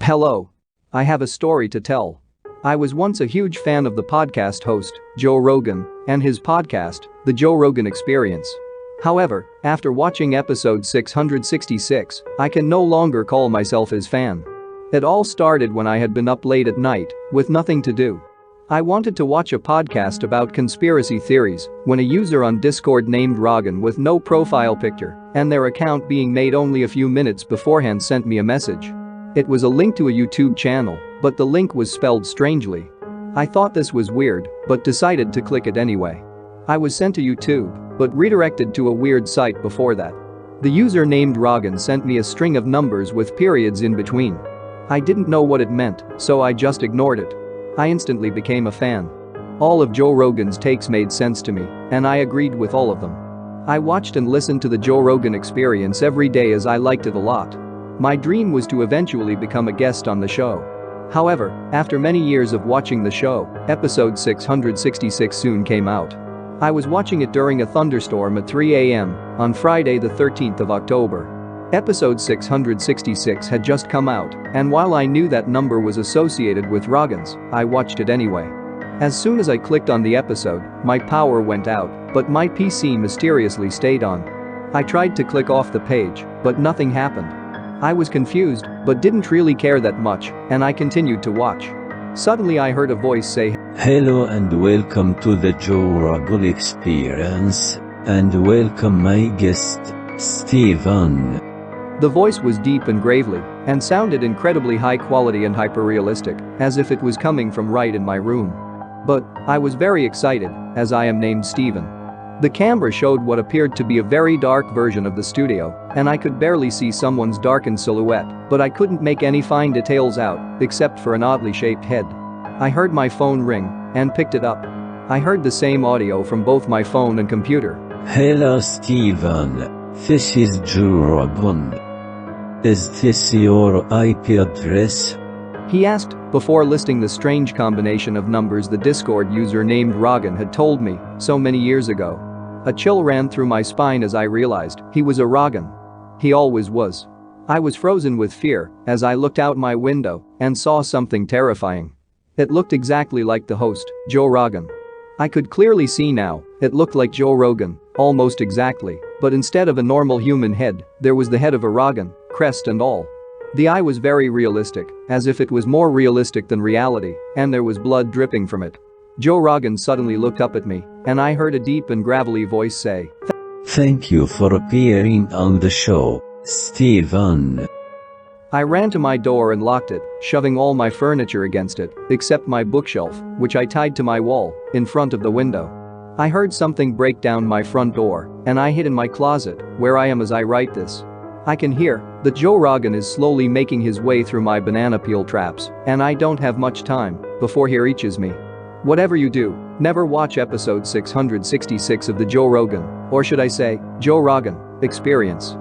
Hello. I have a story to tell. I was once a huge fan of the podcast host, Joe Rogan, and his podcast, The Joe Rogan Experience. However, after watching episode 666, I can no longer call myself his fan. It all started when I had been up late at night, with nothing to do. I wanted to watch a podcast about conspiracy theories when a user on Discord named Rogan with no profile picture and their account being made only a few minutes beforehand sent me a message. It was a link to a YouTube channel, but the link was spelled strangely. I thought this was weird, but decided to click it anyway. I was sent to YouTube, but redirected to a weird site before that. The user named Rogan sent me a string of numbers with periods in between. I didn't know what it meant, so I just ignored it. I instantly became a fan. All of Joe Rogan's takes made sense to me, and I agreed with all of them. I watched and listened to the Joe Rogan Experience every day as I liked it a lot. My dream was to eventually become a guest on the show. However, after many years of watching the show, episode 666 soon came out. I was watching it during a thunderstorm at 3 a.m. on Friday the 13th of October. Episode 666 had just come out, and while I knew that number was associated with Rogan's, I watched it anyway. As soon as I clicked on the episode, my power went out, but my PC mysteriously stayed on. I tried to click off the page, but nothing happened. I was confused, but didn't really care that much, and I continued to watch. Suddenly I heard a voice say, "Hello and welcome to the Joe Rogan Experience, and welcome my guest, Steven." The voice was deep and gravely, and sounded incredibly high quality and hyper-realistic, as if it was coming from right in my room. But I was very excited, as I am named Steven. The camera showed what appeared to be a very dark version of the studio, and I could barely see someone's darkened silhouette, but I couldn't make any fine details out, except for an oddly shaped head. I heard my phone ring, and picked it up. I heard the same audio from both my phone and computer. "Hello Steven, this is Joe Rogan. Is this your IP address?" He asked, before listing the strange combination of numbers the Discord user named Rogan had told me so many years ago. A chill ran through my spine as I realized he was a Rogan. He always was. I was frozen with fear as I looked out my window and saw something terrifying. It looked exactly like the host, Joe Rogan. I could clearly see now, it looked like Joe Rogan, almost exactly, but instead of a normal human head, there was the head of a Rogan, crest and all. The eye was very realistic, as if it was more realistic than reality, and there was blood dripping from it. Joe Rogan suddenly looked up at me, and I heard a deep and gravelly voice say, "Thank you for appearing on the show, Steven." I ran to my door and locked it, shoving all my furniture against it, except my bookshelf, which I tied to my wall, in front of the window. I heard something break down my front door, and I hid in my closet, where I am as I write this. I can hear that Joe Rogan is slowly making his way through my banana peel traps, and I don't have much time before he reaches me. Whatever you do, never watch episode 666 of the Joe Rogan, or should I say, Joe Rogan Experience.